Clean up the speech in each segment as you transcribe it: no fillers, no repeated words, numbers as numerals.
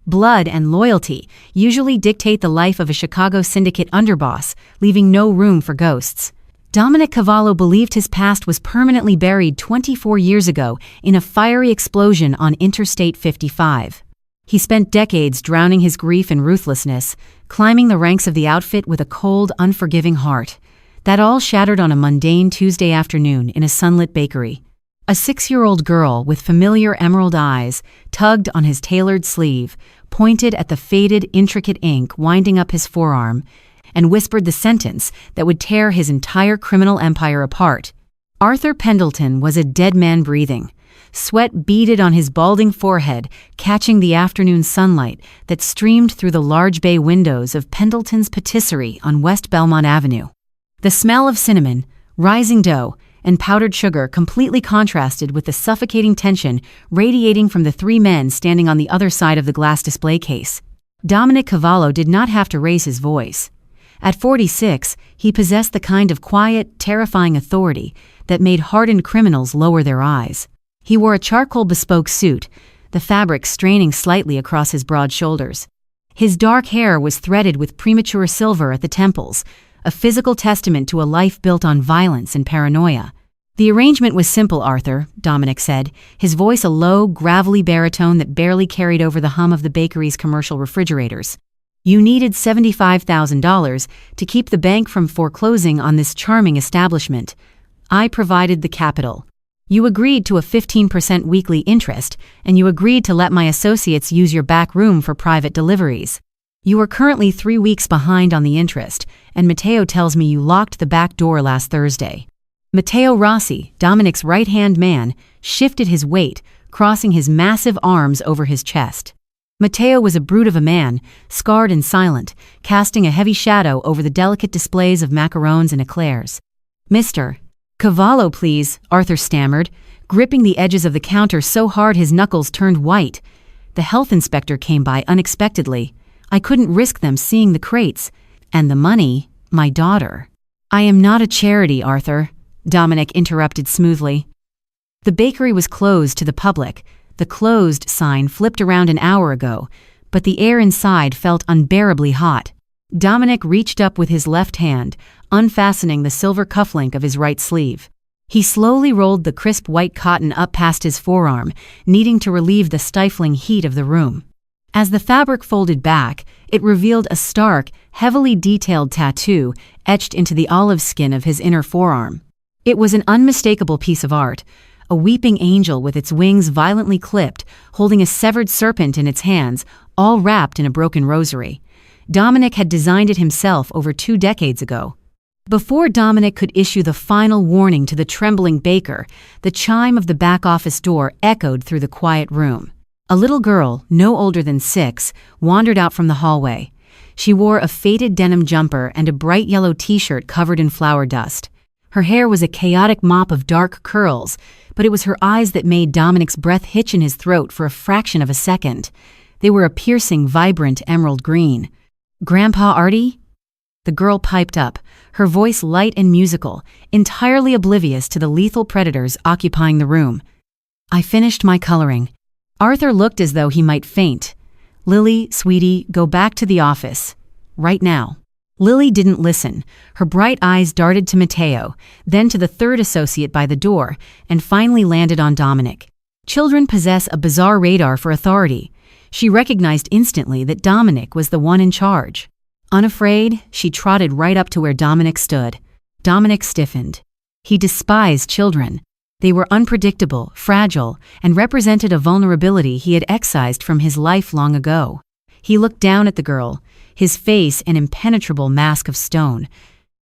Blood and loyalty usually dictate the life of a Chicago syndicate underboss, leaving no room for ghosts. Dominic Cavallo believed his past was permanently buried 24 years ago in a fiery explosion on Interstate 55. He spent decades drowning his grief in ruthlessness, climbing the ranks of the outfit with a cold, unforgiving heart. That all shattered on a mundane Tuesday afternoon in a sunlit bakery. A 6-year-old girl with familiar emerald eyes tugged on his tailored sleeve, pointed at the faded, intricate ink winding up his forearm, and whispered the sentence that would tear his entire criminal empire apart. Arthur Pendleton was a dead man breathing. Sweat beaded on his balding forehead, catching the afternoon sunlight that streamed through the large bay windows of Pendleton's Patisserie on West Belmont Avenue. The smell of cinnamon, rising dough, and powdered sugar completely contrasted with the suffocating tension radiating from the 3 men standing on the other side of the glass display case. Dominic Cavallo did not have to raise his voice. At 46, he possessed the kind of quiet, terrifying authority that made hardened criminals lower their eyes. He wore a charcoal bespoke suit, the fabric straining slightly across his broad shoulders. His dark hair was threaded with premature silver at the temples, a physical testament to a life built on violence and paranoia. "The arrangement was simple, Arthur," Dominic said, his voice a low, gravelly baritone that barely carried over the hum of the bakery's commercial refrigerators. "You needed $75,000 to keep the bank from foreclosing on this charming establishment. I provided the capital. You agreed to a 15% weekly interest, and you agreed to let my associates use your back room for private deliveries. You are currently 3 weeks behind on the interest, and Matteo tells me you locked the back door last Thursday." Matteo Rossi, Dominic's right-hand man, shifted his weight, crossing his massive arms over his chest. Matteo was a brute of a man, scarred and silent, casting a heavy shadow over the delicate displays of macarons and eclairs. "Mr. Cavallo, please," Arthur stammered, gripping the edges of the counter so hard his knuckles turned white. "The health inspector came by unexpectedly. I couldn't risk them seeing the crates. And the money, my daughter." "I am not a charity, Arthur," Dominic interrupted smoothly. The bakery was closed to the public. The closed sign flipped around an hour ago, but the air inside felt unbearably hot. Dominic reached up with his left hand, unfastening the silver cufflink of his right sleeve. He slowly rolled the crisp white cotton up past his forearm, needing to relieve the stifling heat of the room. As the fabric folded back, it revealed a stark, heavily detailed tattoo etched into the olive skin of his inner forearm. It was an unmistakable piece of art, a weeping angel with its wings violently clipped, holding a severed serpent in its hands, all wrapped in a broken rosary. Dominic had designed it himself over 2 decades ago. Before Dominic could issue the final warning to the trembling baker, the chime of the back office door echoed through the quiet room. A little girl, no older than 6, wandered out from the hallway. She wore a faded denim jumper and a bright yellow t-shirt covered in flour dust. Her hair was a chaotic mop of dark curls, but it was her eyes that made Dominic's breath hitch in his throat for a fraction of a second. They were a piercing, vibrant emerald green. "Grandpa Artie?" The girl piped up, her voice light and musical, entirely oblivious to the lethal predators occupying the room. "I finished my coloring." Arthur looked as though he might faint. "Lily, sweetie, go back to the office. Right now." Lily didn't listen. Her bright eyes darted to Matteo, then to the third associate by the door, and finally landed on Dominic. Children possess a bizarre radar for authority. She recognized instantly that Dominic was the one in charge. Unafraid, she trotted right up to where Dominic stood. Dominic stiffened. He despised children. They were unpredictable, fragile, and represented a vulnerability he had excised from his life long ago. He looked down at the girl, his face an impenetrable mask of stone.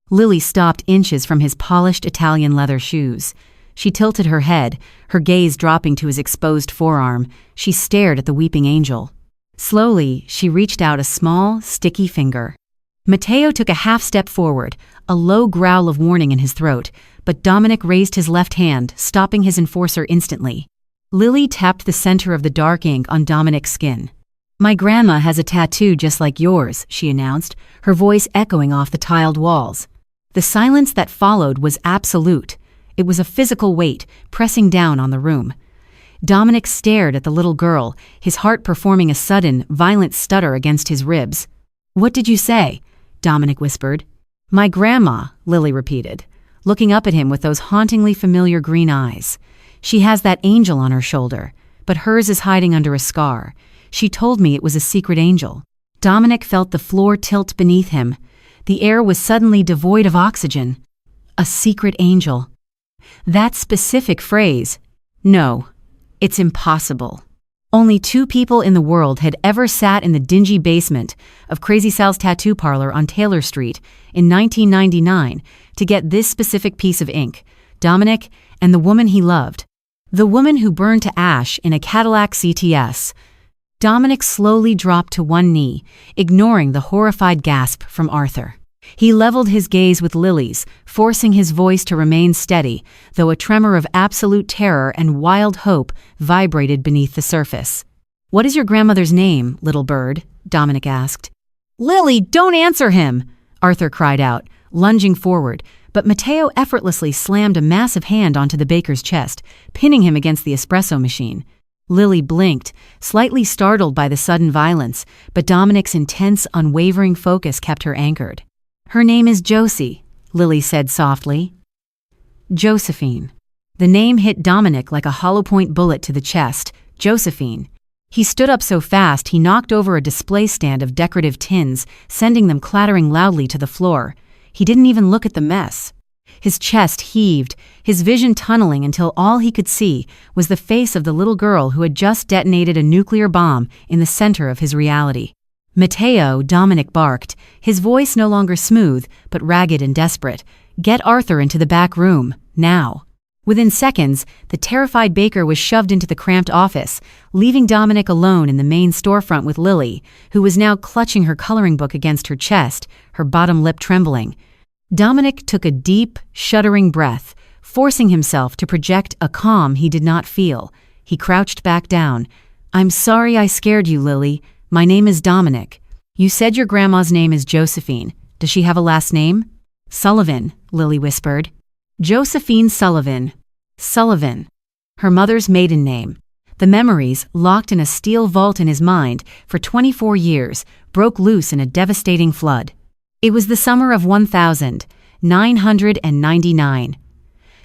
Lily stopped inches from his polished Italian leather shoes. She tilted her head, her gaze dropping to his exposed forearm. She stared at the weeping angel. Slowly, she reached out a small, sticky finger. Matteo took a half step forward, a low growl of warning in his throat, but Dominic raised his left hand, stopping his enforcer instantly. Lily tapped the center of the dark ink on Dominic's skin. "My grandma has a tattoo just like yours," she announced, her voice echoing off the tiled walls. The silence that followed was absolute. It was a physical weight, pressing down on the room. Dominic stared at the little girl, his heart performing a sudden, violent stutter against his ribs. "What did you say?" Dominic whispered. "My grandma," Lily repeated, looking up at him with those hauntingly familiar green eyes. "She has that angel on her shoulder, but hers is hiding under a scar. She told me it was a secret angel." Dominic felt the floor tilt beneath him. The air was suddenly devoid of oxygen. A secret angel. That specific phrase. No, it's impossible. Only 2 people in the world had ever sat in the dingy basement of Crazy Sal's tattoo parlor on Taylor Street in 1999 to get this specific piece of ink: Dominic and the woman he loved. The woman who burned to ash in a Cadillac CTS. Dominic slowly dropped to one knee, ignoring the horrified gasp from Arthur. He leveled his gaze with Lily's, forcing his voice to remain steady, though a tremor of absolute terror and wild hope vibrated beneath the surface. "What is your grandmother's name, little bird?" Dominic asked. "Lily, don't answer him!" Arthur cried out, lunging forward, but Matteo effortlessly slammed a massive hand onto the baker's chest, pinning him against the espresso machine. Lily blinked, slightly startled by the sudden violence, but Dominic's intense, unwavering focus kept her anchored. "Her name is Josie," Lily said softly. Josephine. The name hit Dominic like a hollow-point bullet to the chest. Josephine. He stood up so fast he knocked over a display stand of decorative tins, sending them clattering loudly to the floor. He didn't even look at the mess. His chest heaved, his vision tunneling until all he could see was the face of the little girl who had just detonated a nuclear bomb in the center of his reality. "Matteo," Dominic barked, his voice no longer smooth, but ragged and desperate. "Get Arthur into the back room, now." Within seconds, the terrified baker was shoved into the cramped office, leaving Dominic alone in the main storefront with Lily, who was now clutching her coloring book against her chest, her bottom lip trembling. Dominic took a deep, shuddering breath, forcing himself to project a calm he did not feel. He crouched back down. "I'm sorry I scared you, Lily. My name is Dominic. You said your grandma's name is Josephine. Does she have a last name?" "Sullivan," Lily whispered. "Josephine Sullivan." Sullivan. Her mother's maiden name. The memories, locked in a steel vault in his mind for 24 years, broke loose in a devastating flood. It was the summer of 1999.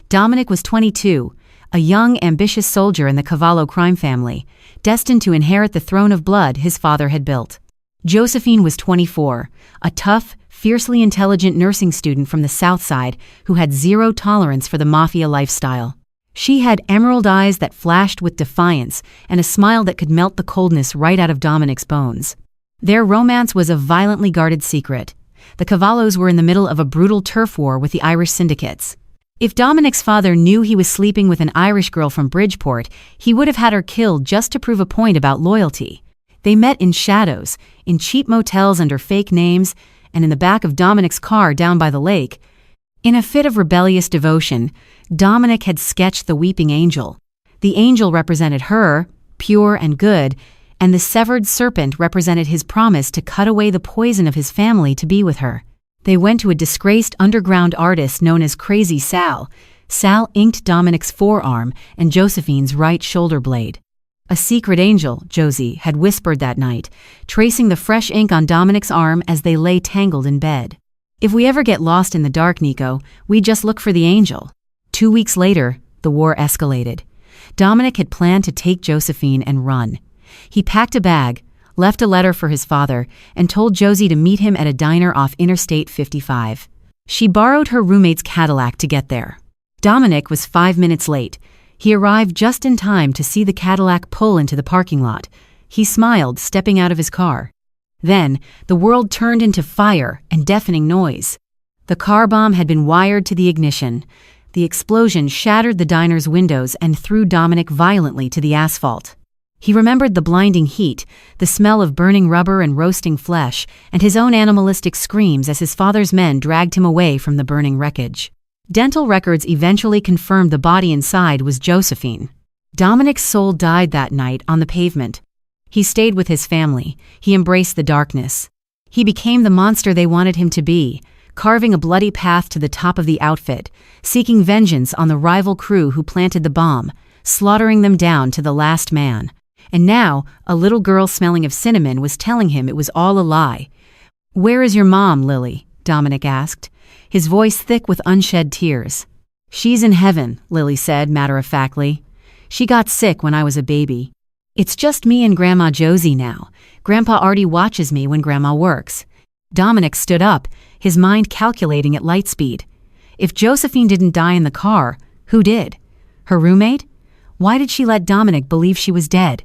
Dominic was 22, a young, ambitious soldier in the Cavallo crime family, destined to inherit the throne of blood his father had built. Josephine was 24, a tough, fiercely intelligent nursing student from the South Side who had zero tolerance for the Mafia lifestyle. She had emerald eyes that flashed with defiance and a smile that could melt the coldness right out of Dominic's bones. Their romance was a violently guarded secret. The Cavallos were in the middle of a brutal turf war with the Irish syndicates. If Dominic's father knew he was sleeping with an Irish girl from Bridgeport, he would have had her killed just to prove a point about loyalty. They met in shadows, in cheap motels under fake names, and in the back of Dominic's car down by the lake. In a fit of rebellious devotion, Dominic had sketched the weeping angel. The angel represented her, pure and good, and the severed serpent represented his promise to cut away the poison of his family to be with her. They went to a disgraced underground artist known as Crazy Sal. Sal inked Dominic's forearm and Josephine's right shoulder blade. A secret angel, Josie, had whispered that night, tracing the fresh ink on Dominic's arm as they lay tangled in bed. "If we ever get lost in the dark, Nico, we just look for the angel." 2 weeks later, the war escalated. Dominic had planned to take Josephine and run. He packed a bag, left a letter for his father, and told Josie to meet him at a diner off Interstate 55. She borrowed her roommate's Cadillac to get there. Dominic was 5 minutes late. He arrived just in time to see the Cadillac pull into the parking lot. He smiled, stepping out of his car. Then, the world turned into fire and deafening noise. The car bomb had been wired to the ignition. The explosion shattered the diner's windows and threw Dominic violently to the asphalt. He remembered the blinding heat, the smell of burning rubber and roasting flesh, and his own animalistic screams as his father's men dragged him away from the burning wreckage. Dental records eventually confirmed the body inside was Josephine. Dominic's soul died that night on the pavement. He stayed with his family. He embraced the darkness. He became the monster they wanted him to be, carving a bloody path to the top of the outfit, seeking vengeance on the rival crew who planted the bomb, slaughtering them down to the last man. And now, a little girl smelling of cinnamon was telling him it was all a lie. "Where is your mom, Lily?" Dominic asked, his voice thick with unshed tears. "She's in heaven," Lily said matter-of-factly. "She got sick when I was a baby. It's just me and Grandma Josie now. Grandpa already watches me when Grandma works." Dominic stood up, his mind calculating at light speed. If Josephine didn't die in the car, who did? Her roommate? Why did she let Dominic believe she was dead?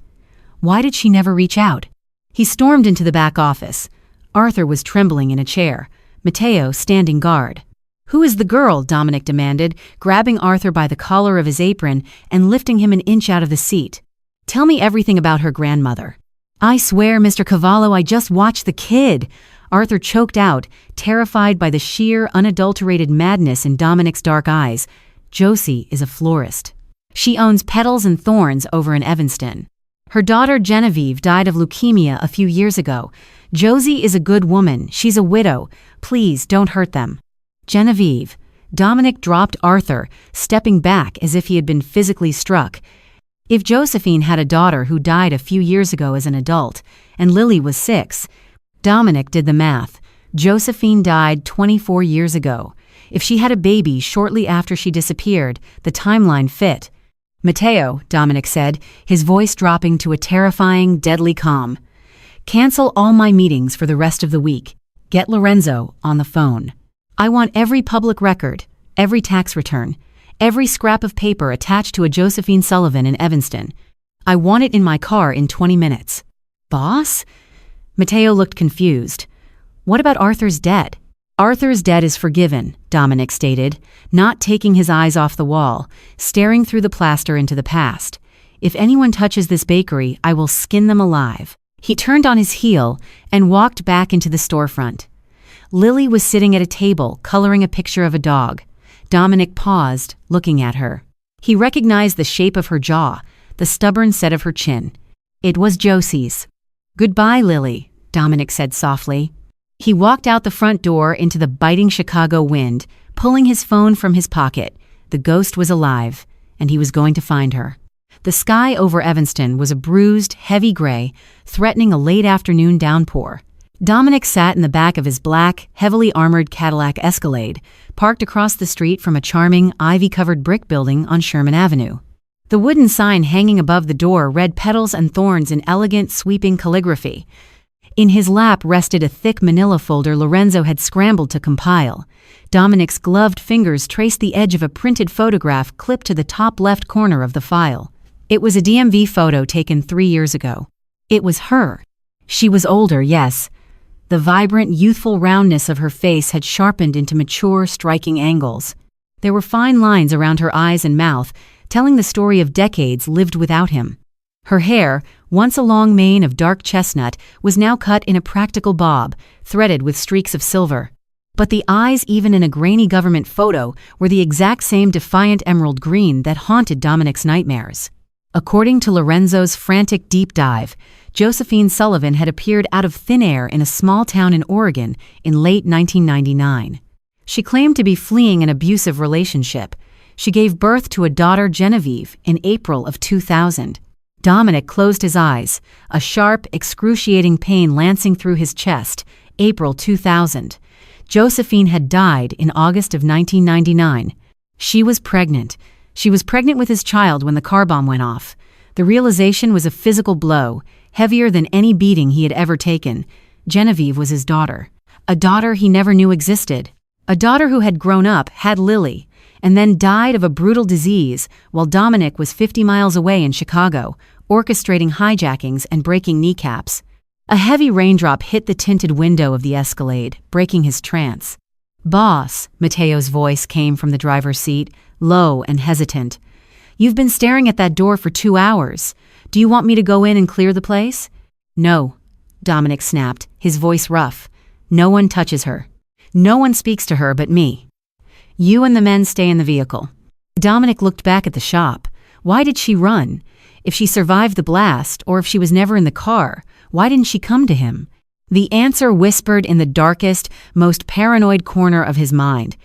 Why did she never reach out? He stormed into the back office. Arthur was trembling in a chair, Matteo standing guard. "Who is the girl?" Dominic demanded, grabbing Arthur by the collar of his apron and lifting him an inch out of the seat. "Tell me everything about her grandmother." "I swear, Mr. Cavallo, I just watched the kid." Arthur choked out, terrified by the sheer, unadulterated madness in Dominic's dark eyes. "Josie is a florist. She owns Petals and Thorns over in Evanston. Her daughter Genevieve died of leukemia a few years ago. Josie is a good woman. She's a widow. Please don't hurt them." "Genevieve." Dominic dropped Arthur, stepping back as if he had been physically struck. If Josephine had a daughter who died a few years ago as an adult, and Lily was 6, Dominic did the math. Josephine died 24 years ago. If she had a baby shortly after she disappeared, the timeline fit. "Matteo," Dominic said, his voice dropping to a terrifying, deadly calm. "Cancel all my meetings for the rest of the week. Get Lorenzo on the phone. I want every public record, every tax return, every scrap of paper attached to a Josephine Sullivan in Evanston. I want it in my car in 20 minutes. "Boss?" Matteo looked confused. "What about Arthur's debt?" "Arthur's debt is forgiven," Dominic stated, not taking his eyes off the wall, staring through the plaster into the past. "If anyone touches this bakery, I will skin them alive." He turned on his heel and walked back into the storefront. Lily was sitting at a table, coloring a picture of a dog. Dominic paused, looking at her. He recognized the shape of her jaw, the stubborn set of her chin. It was Josie's. "Goodbye, Lily," Dominic said softly. He walked out the front door into the biting Chicago wind, pulling his phone from his pocket. The ghost was alive, and he was going to find her. The sky over Evanston was a bruised, heavy gray, threatening a late afternoon downpour. Dominic sat in the back of his black, heavily armored Cadillac Escalade, parked across the street from a charming, ivy-covered brick building on Sherman Avenue. The wooden sign hanging above the door read Petals and Thorns in elegant, sweeping calligraphy. In his lap rested a thick manila folder Lorenzo had scrambled to compile. Dominic's gloved fingers traced the edge of a printed photograph clipped to the top left corner of the file. It was a DMV photo taken 3 years ago. It was her. She was older, yes. The vibrant, youthful roundness of her face had sharpened into mature, striking angles. There were fine lines around her eyes and mouth, telling the story of decades lived without him. Her hair, once a long mane of dark chestnut, was now cut in a practical bob, threaded with streaks of silver. But the eyes, even in a grainy government photo, were the exact same defiant emerald green that haunted Dominic's nightmares. According to Lorenzo's frantic deep dive, Josephine Sullivan had appeared out of thin air in a small town in Oregon in late 1999. She claimed to be fleeing an abusive relationship. She gave birth to a daughter, Genevieve, in April of 2000. Dominic closed his eyes, a sharp, excruciating pain lancing through his chest. April 2000. Josephine had died in August of 1999. She was pregnant. She was pregnant with his child when the car bomb went off. The realization was a physical blow, heavier than any beating he had ever taken. Genevieve was his daughter. A daughter he never knew existed. A daughter who had grown up, had Lily, and then died of a brutal disease while Dominic was 50 miles away in Chicago, orchestrating hijackings and breaking kneecaps. A heavy raindrop hit the tinted window of the Escalade, breaking his trance. "Boss," Matteo's voice came from the driver's seat, low and hesitant. "You've been staring at that door for 2 hours. Do you want me to go in and clear the place?" "No," Dominic snapped, his voice rough. "No one touches her. No one speaks to her but me. You and the men stay in the vehicle." Dominic looked back at the shop. Why did she run? If she survived the blast, or if she was never in the car, why didn't she come to him? The answer whispered in the darkest, most paranoid corner of his mind.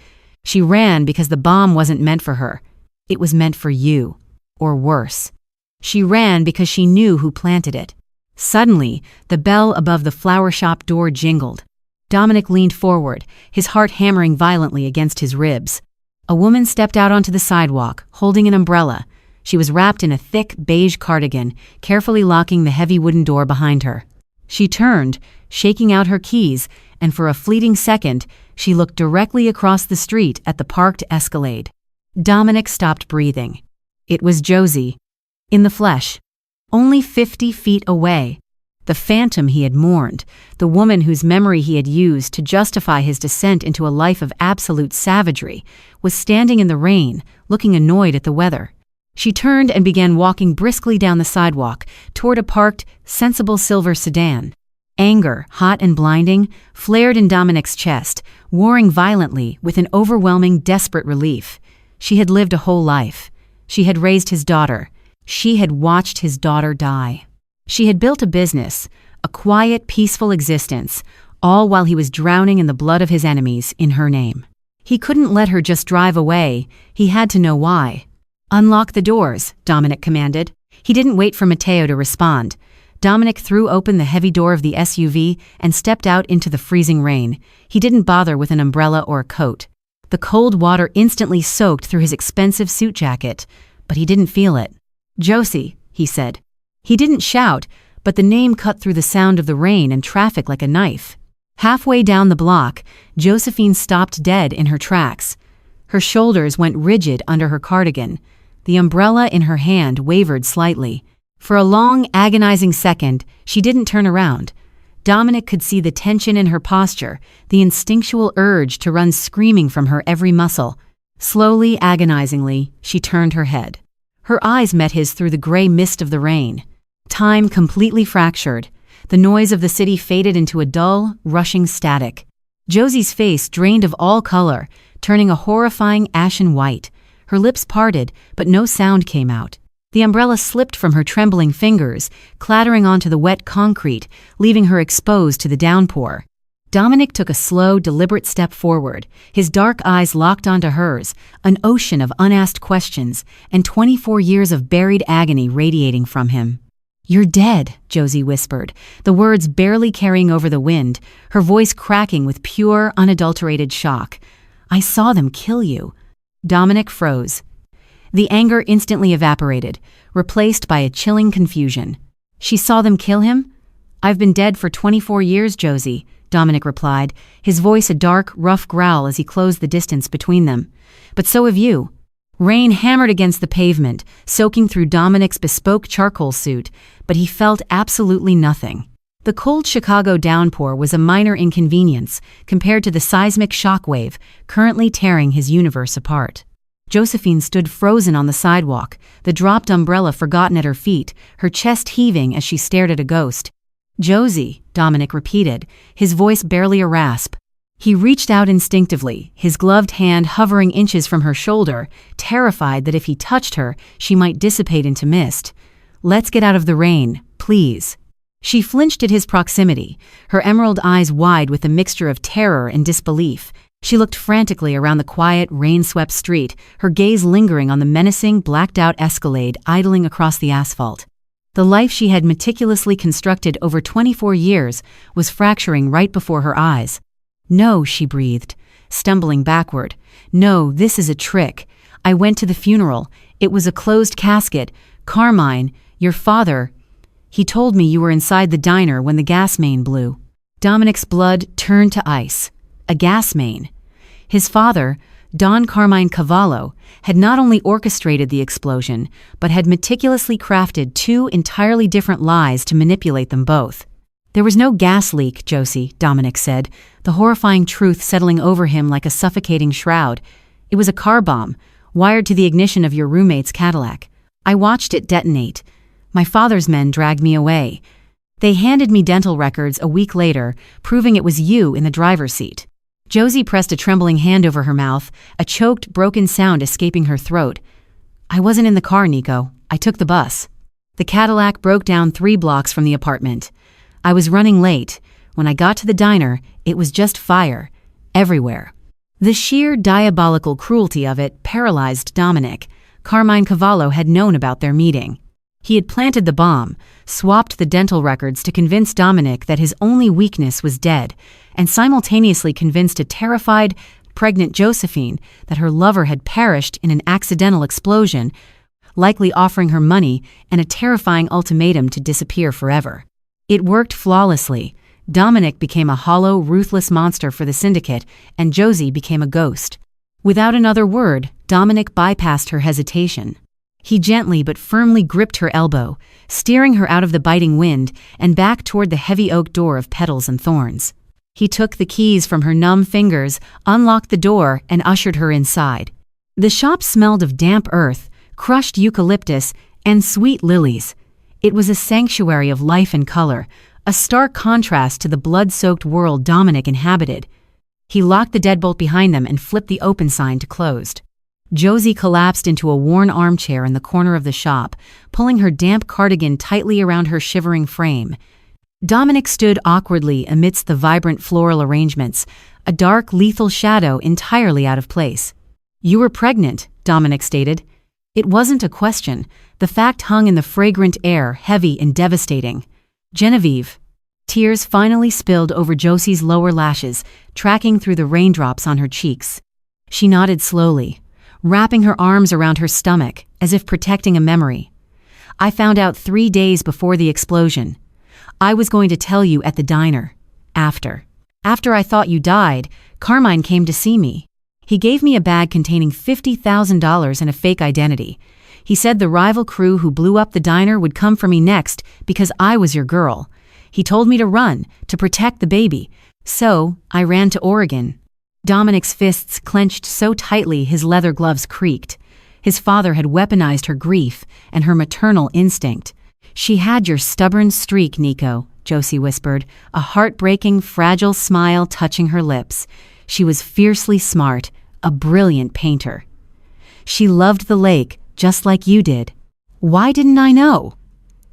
She ran because the bomb wasn't meant for her. It was meant for you. or worse. She ran because she knew who planted it. Suddenly, the bell above the flower shop door jingled. Dominic leaned forward, his heart hammering violently against his ribs. A woman stepped out onto the sidewalk, holding an umbrella. She was wrapped in a thick, beige cardigan, carefully locking the heavy wooden door behind her. She turned, shaking out her keys, and for a fleeting second, she looked directly across the street at the parked Escalade. Dominic stopped breathing. It was Josie. In the flesh. Only 50 feet away. The phantom he had mourned, the woman whose memory he had used to justify his descent into a life of absolute savagery, was standing in the rain, looking annoyed at the weather. She turned and began walking briskly down the sidewalk toward a parked, sensible silver sedan. Anger, hot and blinding, flared in Dominic's chest, warring violently with an overwhelming, desperate relief. She had lived a whole life. She had raised his daughter. She had watched his daughter die. She had built a business, a quiet, peaceful existence, all while he was drowning in the blood of his enemies in her name. He couldn't let her just drive away. He had to know why. "Unlock the doors," Dominic commanded. He didn't wait for Matteo to respond. Dominic threw open the heavy door of the SUV and stepped out into the freezing rain. He didn't bother with an umbrella or a coat. The cold water instantly soaked through his expensive suit jacket, but he didn't feel it. "Josie," he said. He didn't shout, but the name cut through the sound of the rain and traffic like a knife. Halfway down the block, Josephine stopped dead in her tracks. Her shoulders went rigid under her cardigan. The umbrella in her hand wavered slightly. For a long, agonizing second, she didn't turn around. Dominic could see the tension in her posture, the instinctual urge to run screaming from her every muscle. Slowly, agonizingly, she turned her head. Her eyes met his through the gray mist of the rain. Time completely fractured. The noise of the city faded into a dull, rushing static. Josie's face drained of all color, turning a horrifying ashen white. Her lips parted, but no sound came out. The umbrella slipped from her trembling fingers, clattering onto the wet concrete, leaving her exposed to the downpour. Dominic took a slow, deliberate step forward, his dark eyes locked onto hers, an ocean of unasked questions, and 24 years of buried agony radiating from him. "You're dead," Josie whispered, the words barely carrying over the wind, her voice cracking with pure, unadulterated shock. "I saw them kill you." Dominic froze. The anger instantly evaporated, replaced by a chilling confusion. "She saw them kill him?" "I've been dead for 24 years, Josie," Dominic replied, his voice a dark, rough growl as he closed the distance between them. "But so have you." Rain hammered against the pavement, soaking through Dominic's bespoke charcoal suit, but he felt absolutely nothing. The cold Chicago downpour was a minor inconvenience compared to the seismic shockwave currently tearing his universe apart. Josephine stood frozen on the sidewalk, the dropped umbrella forgotten at her feet, her chest heaving as she stared at a ghost. "Josie," Dominic repeated, his voice barely a rasp. He reached out instinctively, his gloved hand hovering inches from her shoulder, terrified that if he touched her, she might dissipate into mist. "Let's get out of the rain, please." She flinched at his proximity, her emerald eyes wide with a mixture of terror and disbelief. She looked frantically around the quiet, rain-swept street, her gaze lingering on the menacing, blacked-out Escalade idling across the asphalt. The life she had meticulously constructed over 24 years was fracturing right before her eyes. "No," she breathed, stumbling backward. "No, this is a trick. I went to the funeral. It was a closed casket. Carmine, your father... He told me you were inside the diner when the gas main blew." Dominic's blood turned to ice. A gas main. His father, Don Carmine Cavallo, had not only orchestrated the explosion, but had meticulously crafted two entirely different lies to manipulate them both. "There was no gas leak, Josie," Dominic said, the horrifying truth settling over him like a suffocating shroud. "It was a car bomb, wired to the ignition of your roommate's Cadillac. I watched it detonate. My father's men dragged me away. They handed me dental records a week later, proving it was you in the driver's seat." Josie pressed a trembling hand over her mouth, a choked, broken sound escaping her throat. "I wasn't in the car, Nico. I took the bus." The Cadillac broke down 3 blocks from the apartment. "I was running late. When I got to the diner, it was just fire. Everywhere." The sheer diabolical cruelty of it paralyzed Dominic. Carmine Cavallo had known about their meeting. He had planted the bomb, swapped the dental records to convince Dominic that his only weakness was dead, and simultaneously convinced a terrified, pregnant Josephine that her lover had perished in an accidental explosion, likely offering her money and a terrifying ultimatum to disappear forever. It worked flawlessly. Dominic became a hollow, ruthless monster for the syndicate, and Josie became a ghost. Without another word, Dominic bypassed her hesitation. He gently but firmly gripped her elbow, steering her out of the biting wind and back toward the heavy oak door of petals and thorns. He took the keys from her numb fingers, unlocked the door, and ushered her inside. The shop smelled of damp earth, crushed eucalyptus, and sweet lilies. It was a sanctuary of life and color, a stark contrast to the blood-soaked world Dominic inhabited. He locked the deadbolt behind them and flipped the open sign to closed. Josie collapsed into a worn armchair in the corner of the shop, pulling her damp cardigan tightly around her shivering frame. Dominic stood awkwardly amidst the vibrant floral arrangements, a dark, lethal shadow entirely out of place. "You were pregnant," Dominic stated. It wasn't a question. The fact hung in the fragrant air, heavy and devastating. "Genevieve." Tears finally spilled over Josie's lower lashes, tracking through the raindrops on her cheeks. She nodded slowly, wrapping her arms around her stomach, as if protecting a memory. "I found out 3 days before the explosion. I was going to tell you at the diner. After I thought you died, Carmine came to see me. He gave me a bag containing $50,000 and a fake identity. He said the rival crew who blew up the diner would come for me next because I was your girl. He told me to run, to protect the baby. So, I ran to Oregon." Dominic's fists clenched so tightly his leather gloves creaked. His father had weaponized her grief and her maternal instinct. "She had your stubborn streak, Nico," Josie whispered, a heartbreaking, fragile smile touching her lips. She was fiercely smart, a brilliant painter. "She loved the lake, just like you did. Why didn't I know?"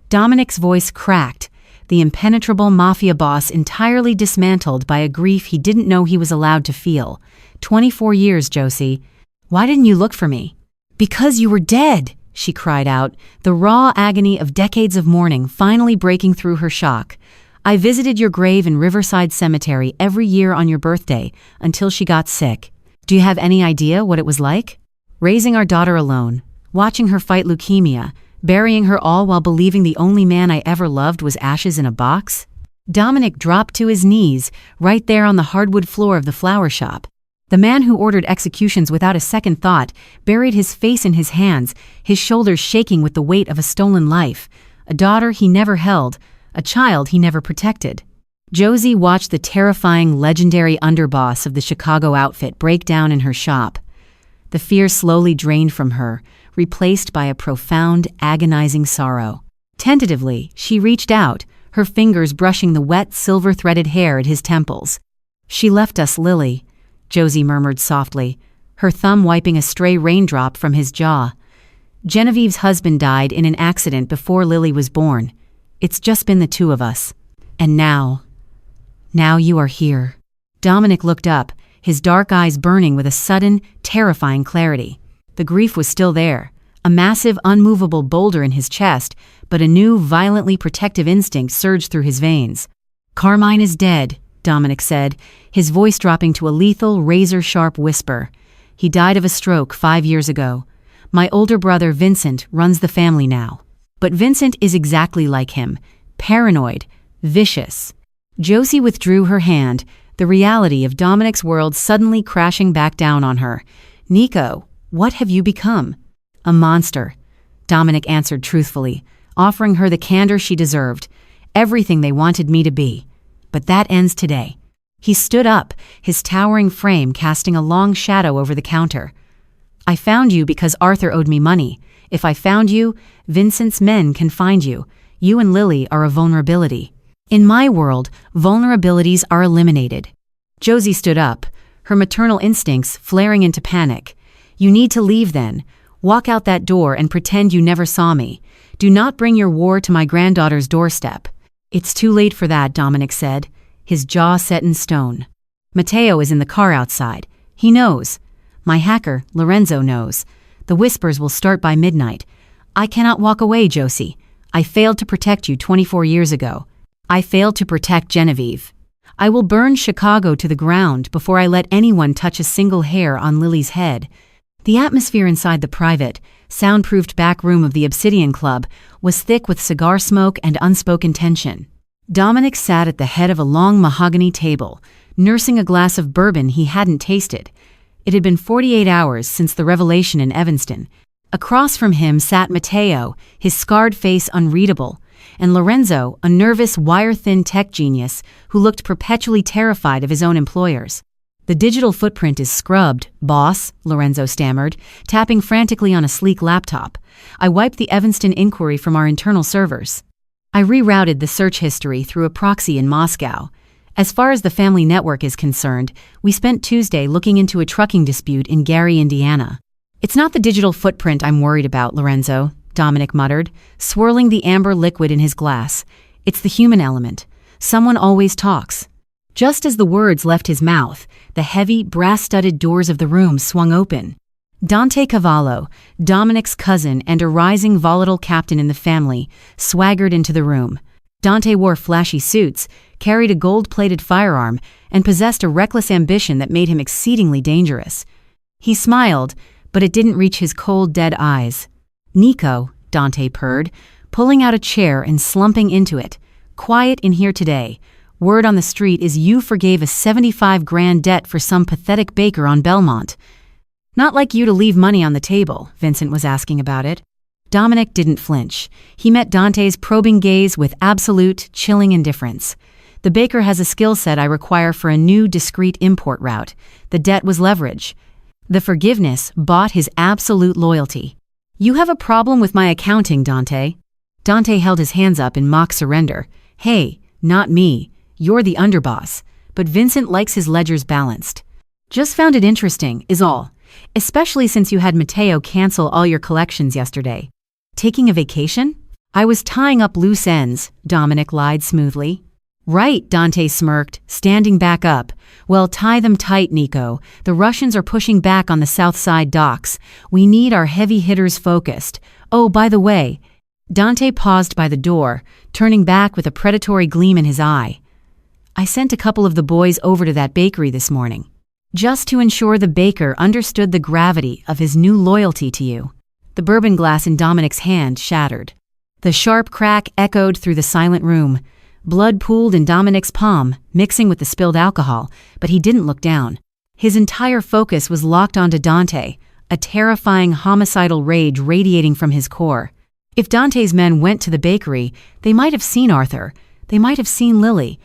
Dominic's voice cracked, the impenetrable Mafia boss entirely dismantled by a grief he didn't know he was allowed to feel. 24 years, Josie. Why didn't you look for me?" "Because you were dead," she cried out, the raw agony of decades of mourning finally breaking through her shock. "I visited your grave in Riverside Cemetery every year on your birthday, until she got sick. Do you have any idea what it was like? Raising our daughter alone, watching her fight leukemia, burying her all while believing the only man I ever loved was ashes in a box?" Dominic dropped to his knees, right there on the hardwood floor of the flower shop. The man who ordered executions without a second thought buried his face in his hands, his shoulders shaking with the weight of a stolen life, a daughter he never held, a child he never protected. Josie watched the terrifying, legendary underboss of the Chicago outfit break down in her shop. The fear slowly drained from her, replaced by a profound, agonizing sorrow. Tentatively, she reached out, her fingers brushing the wet, silver-threaded hair at his temples. "She left us, Lily," Josie murmured softly, her thumb wiping a stray raindrop from his jaw. "Genevieve's husband died in an accident before Lily was born. It's just been the two of us. And now you are here." Dominic looked up, his dark eyes burning with a sudden, terrifying clarity. The grief was still there, a massive, unmovable boulder in his chest, but a new, violently protective instinct surged through his veins. "Carmine is dead," Dominic said, his voice dropping to a lethal, razor-sharp whisper. "He died of a stroke 5 years ago. My older brother, Vincent, runs the family now. But Vincent is exactly like him, paranoid, vicious." Josie withdrew her hand, the reality of Dominic's world suddenly crashing back down on her. "Nico, what have you become?" "A monster," Dominic answered truthfully, offering her the candor she deserved. "Everything they wanted me to be. But that ends today." He stood up, his towering frame casting a long shadow over the counter. "I found you because Arthur owed me money. If I found you, Vincent's men can find you. You and Lily are a vulnerability. In my world, vulnerabilities are eliminated." Josie stood up, her maternal instincts flaring into panic. "You need to leave then. Walk out that door and pretend you never saw me. Do not bring your war to my granddaughter's doorstep." "It's too late for that," Dominic said, his jaw set in stone. "Matteo is in the car outside. He knows. My hacker, Lorenzo, knows. The whispers will start by midnight. I cannot walk away, Josie. I failed to protect you 24 years ago. I failed to protect Genevieve. I will burn Chicago to the ground before I let anyone touch a single hair on Lily's head. The atmosphere inside the private, soundproofed back room of the Obsidian Club was thick with cigar smoke and unspoken tension. Dominic sat at the head of a long mahogany table, nursing a glass of bourbon he hadn't tasted. It had been 48 hours since the revelation in Evanston. Across from him sat Matteo, his scarred face unreadable, and Lorenzo, a nervous, wire-thin tech genius who looked perpetually terrified of his own employers. The digital footprint is scrubbed, boss, Lorenzo stammered, tapping frantically on a sleek laptop. I wiped the Evanston inquiry from our internal servers. I rerouted the search history through a proxy in Moscow. As far as the family network is concerned, we spent Tuesday looking into a trucking dispute in Gary, Indiana. It's not the digital footprint I'm worried about, Lorenzo, Dominic muttered, swirling the amber liquid in his glass. It's the human element. Someone always talks. Just as the words left his mouth, the heavy, brass-studded doors of the room swung open. Dante Cavallo, Dominic's cousin and a rising volatile captain in the family, swaggered into the room. Dante wore flashy suits, carried a gold-plated firearm, and possessed a reckless ambition that made him exceedingly dangerous. He smiled, but it didn't reach his cold, dead eyes. Nico, Dante purred, pulling out a chair and slumping into it. Quiet in here today. Word on the street is you forgave a $75,000 debt for some pathetic baker on Belmont. Not like you to leave money on the table, Vincent was asking about it. Dominic didn't flinch. He met Dante's probing gaze with absolute, chilling indifference. The baker has a skill set I require for a new, discreet import route. The debt was leverage. The forgiveness bought his absolute loyalty. You have a problem with my accounting, Dante. Dante held his hands up in mock surrender. Hey, not me. You're the underboss. But Vincent likes his ledgers balanced. Just found it interesting, is all. Especially since you had Matteo cancel all your collections yesterday. Taking a vacation? I was tying up loose ends, Dominic lied smoothly. Right, Dante smirked, standing back up. Well, tie them tight, Nico. The Russians are pushing back on the south side docks. We need our heavy hitters focused. Oh, by the way, Dante paused by the door, turning back with a predatory gleam in his eye. I sent a couple of the boys over to that bakery this morning. Just to ensure the baker understood the gravity of his new loyalty to you. The bourbon glass in Dominic's hand shattered. The sharp crack echoed through the silent room. Blood pooled in Dominic's palm, mixing with the spilled alcohol, but he didn't look down. His entire focus was locked onto Dante, a terrifying homicidal rage radiating from his core. If Dante's men went to the bakery, they might have seen Arthur. They might have seen Lily.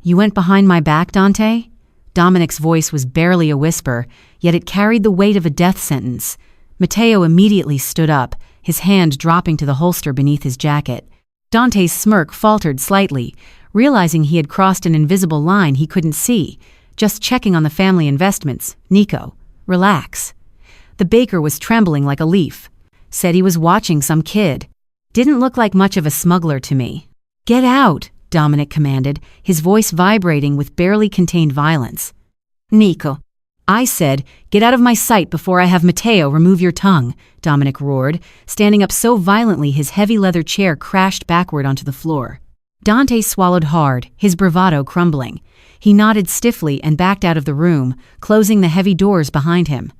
You went behind my back, Dante? Dominic's voice was barely a whisper, yet it carried the weight of a death sentence. Matteo immediately stood up, his hand dropping to the holster beneath his jacket. Dante's smirk faltered slightly, realizing he had crossed an invisible line he couldn't see. Just checking on the family investments. Nico, relax. The baker was trembling like a leaf. Said he was watching some kid. Didn't look like much of a smuggler to me. Get out, Dominic commanded, his voice vibrating with barely contained violence. Nico. I said, get out of my sight before I have Matteo remove your tongue, Dominic roared, standing up so violently his heavy leather chair crashed backward onto the floor. Dante swallowed hard, his bravado crumbling. He nodded stiffly and backed out of the room, closing the heavy doors behind him.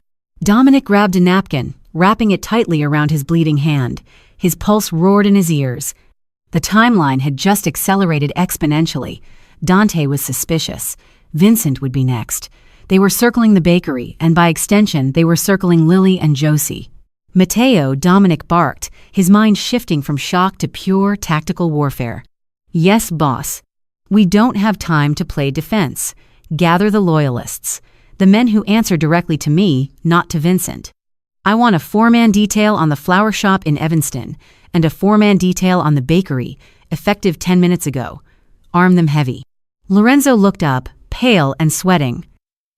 Dominic grabbed a napkin, wrapping it tightly around his bleeding hand. His pulse roared in his ears. The timeline had just accelerated exponentially. Dante was suspicious. Vincent would be next. They were circling the bakery, and by extension, they were circling Lily and Josie. Matteo, Dominic barked, his mind shifting from shock to pure tactical warfare. Yes, boss. We don't have time to play defense. Gather the loyalists. The men who answer directly to me, not to Vincent. I want a 4-man detail on the flower shop in Evanston, and a 4-man detail on the bakery, effective 10 minutes ago. Arm them heavy. Lorenzo looked up, pale and sweating.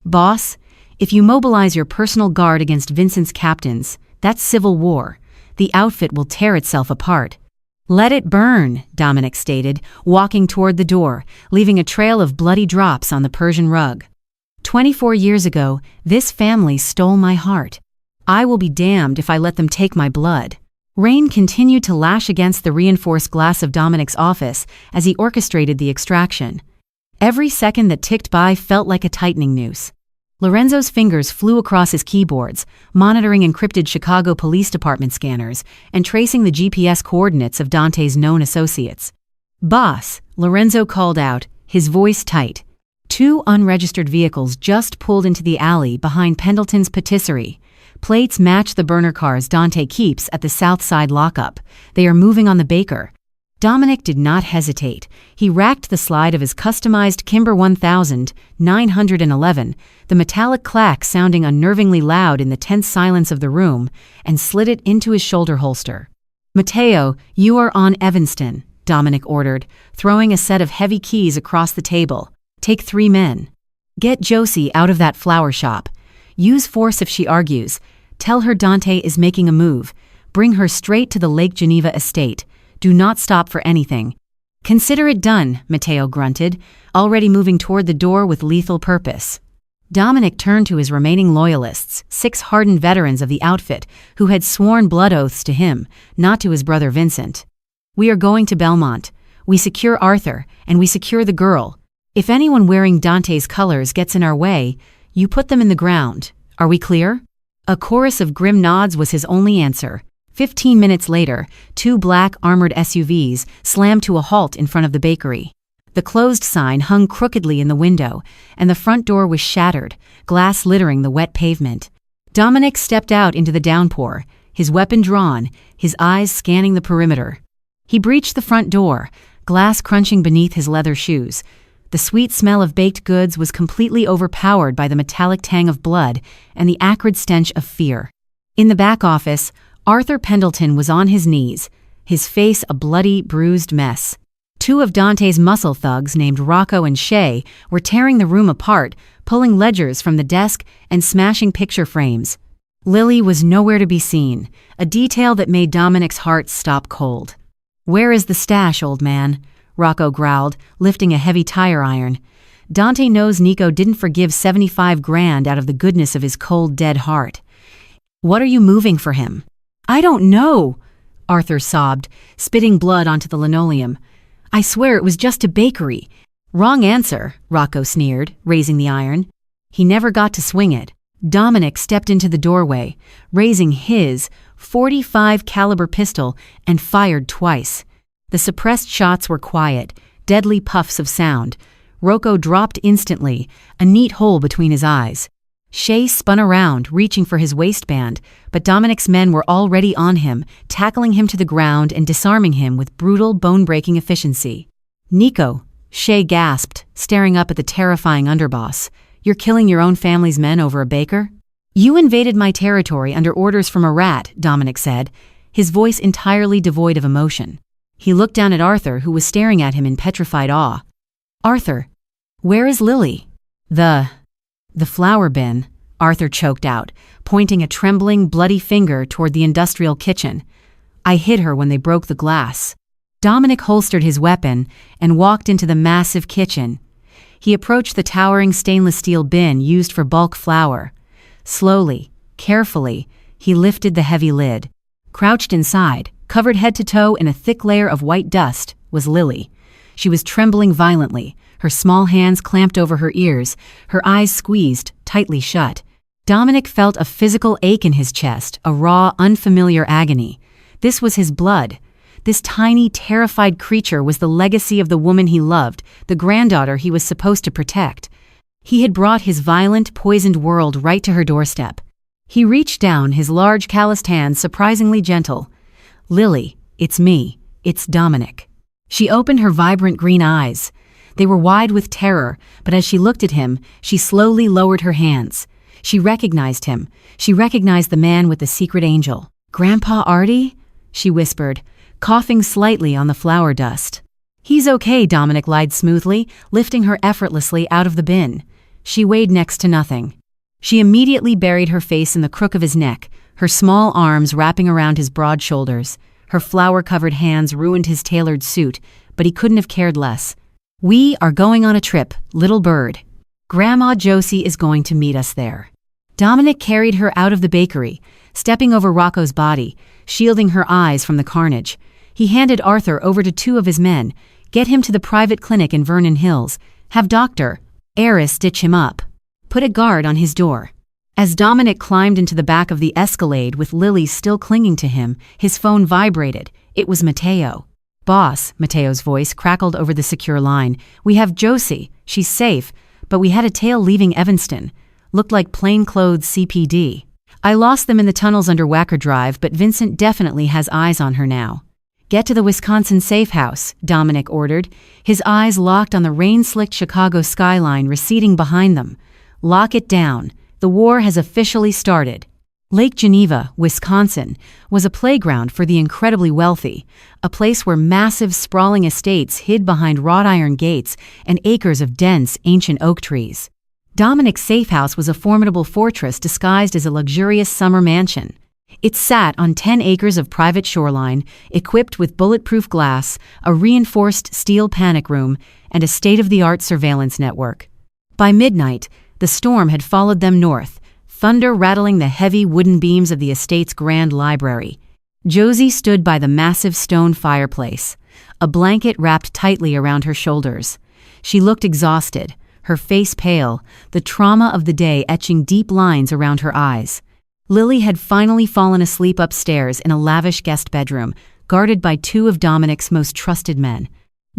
Boss, if you mobilize your personal guard against Vincent's captains, that's civil war. The outfit will tear itself apart. Let it burn, Dominic stated, walking toward the door, leaving a trail of bloody drops on the Persian rug. 24 years ago, this family stole my heart. I will be damned if I let them take my blood. Rain continued to lash against the reinforced glass of Dominic's office as he orchestrated the extraction. Every second that ticked by felt like a tightening noose. Lorenzo's fingers flew across his keyboards, monitoring encrypted Chicago Police Department scanners and tracing the GPS coordinates of Dante's known associates. "Boss," Lorenzo called out, his voice tight. Two unregistered vehicles just pulled into the alley behind Pendleton's patisserie. Plates match the burner cars Dante keeps at the South Side lockup. They are moving on the Baker. Dominic did not hesitate. He racked the slide of his customized Kimber 1911, the metallic clack sounding unnervingly loud in the tense silence of the room, and slid it into his shoulder holster. "Matteo, you are on Evanston," Dominic ordered, throwing a set of heavy keys across the table. "Take 3 men. Get Josie out of that flower shop. Use force if she argues. Tell her Dante is making a move. Bring her straight to the Lake Geneva estate. Do not stop for anything." "Consider it done," Matteo grunted, already moving toward the door with lethal purpose. Dominic turned to his remaining loyalists, 6 hardened veterans of the outfit who had sworn blood oaths to him, not to his brother Vincent. "We are going to Belmont. We secure Arthur, and we secure the girl. If anyone wearing Dante's colors gets in our way, you put them in the ground. Are we clear?" A chorus of grim nods was his only answer. 15 minutes later, 2 black armored SUVs slammed to a halt in front of the bakery. The closed sign hung crookedly in the window, and the front door was shattered, glass littering the wet pavement. Dominic stepped out into the downpour, his weapon drawn, his eyes scanning the perimeter. He breached the front door, glass crunching beneath his leather shoes. The sweet smell of baked goods was completely overpowered by the metallic tang of blood and the acrid stench of fear. In the back office, Arthur Pendleton was on his knees, his face a bloody, bruised mess. 2 of Dante's muscle thugs named Rocco and Shay were tearing the room apart, pulling ledgers from the desk and smashing picture frames. Lily was nowhere to be seen, a detail that made Dominic's heart stop cold. "Where is the stash, old man?" Rocco growled, lifting a heavy tire iron. Dante knows Nico didn't forgive 75 grand out of the goodness of his cold, dead heart. "What are you moving for him?" "I don't know," Arthur sobbed, spitting blood onto the linoleum. "I swear it was just a bakery." "Wrong answer," Rocco sneered, raising the iron. He never got to swing it. Dominic stepped into the doorway, raising his .45 caliber pistol and fired twice. The suppressed shots were quiet, deadly puffs of sound. Rocco dropped instantly, a neat hole between his eyes. Shay spun around, reaching for his waistband, but Dominic's men were already on him, tackling him to the ground and disarming him with brutal, bone-breaking efficiency. "Nico," Shay gasped, staring up at the terrifying underboss. "You're killing your own family's men over a baker?" "You invaded my territory under orders from a rat," Dominic said, his voice entirely devoid of emotion. He looked down at Arthur, who was staring at him in petrified awe. "Arthur, where is Lily?" The flour bin," Arthur choked out, pointing a trembling, bloody finger toward the industrial kitchen. "I hid her when they broke the glass." Dominic holstered his weapon and walked into the massive kitchen. He approached the towering stainless steel bin used for bulk flour. Slowly, carefully, he lifted the heavy lid. Crouched inside, covered head to toe in a thick layer of white dust, was Lily. She was trembling violently, her small hands clamped over her ears, her eyes squeezed, tightly shut. Dominic felt a physical ache in his chest, a raw, unfamiliar agony. This was his blood. This tiny, terrified creature was the legacy of the woman he loved, the granddaughter he was supposed to protect. He had brought his violent, poisoned world right to her doorstep. He reached down, his large, calloused hands surprisingly gentle. "Lily, it's me. It's Dominic." She opened her vibrant green eyes. They were wide with terror, but as she looked at him, she slowly lowered her hands. She recognized him. She recognized the man with the secret angel. "Grandpa Artie?" she whispered, coughing slightly on the flour dust. "He's okay," Dominic lied smoothly, lifting her effortlessly out of the bin. She weighed next to nothing. She immediately buried her face in the crook of his neck, her small arms wrapping around his broad shoulders. Her flour-covered hands ruined his tailored suit, but he couldn't have cared less. "We are going on a trip, little bird. Grandma Josie is going to meet us there." Dominic carried her out of the bakery, stepping over Rocco's body, shielding her eyes from the carnage. He handed Arthur over to two of his men. Get him to the private clinic in Vernon Hills. Have Dr. Eris stitch him up. Put a guard on his door. As Dominic climbed into the back of the Escalade with Lily still clinging to him, his phone vibrated. It was Mateo. Boss, Mateo's voice crackled over the secure line. We have Josie. She's safe, but we had a tail leaving Evanston. Looked like plainclothes CPD. I lost them in the tunnels under Wacker Drive, but Vincent definitely has eyes on her now. Get to the Wisconsin safe house, Dominic ordered, his eyes locked on the rain-slicked Chicago skyline receding behind them. Lock it down. The war has officially started. Lake Geneva, Wisconsin, was a playground for the incredibly wealthy, a place where massive, sprawling estates hid behind wrought iron gates and acres of dense, ancient oak trees. Dominic's safe house was a formidable fortress disguised as a luxurious summer mansion. It sat on 10 acres of private shoreline, equipped with bulletproof glass, a reinforced steel panic room, and a state-of-the-art surveillance network. By midnight, the storm had followed them north, thunder rattling the heavy wooden beams of the estate's grand library. Josie stood by the massive stone fireplace, a blanket wrapped tightly around her shoulders. She looked exhausted, her face pale, the trauma of the day etching deep lines around her eyes. Lily had finally fallen asleep upstairs in a lavish guest bedroom, guarded by two of Dominic's most trusted men.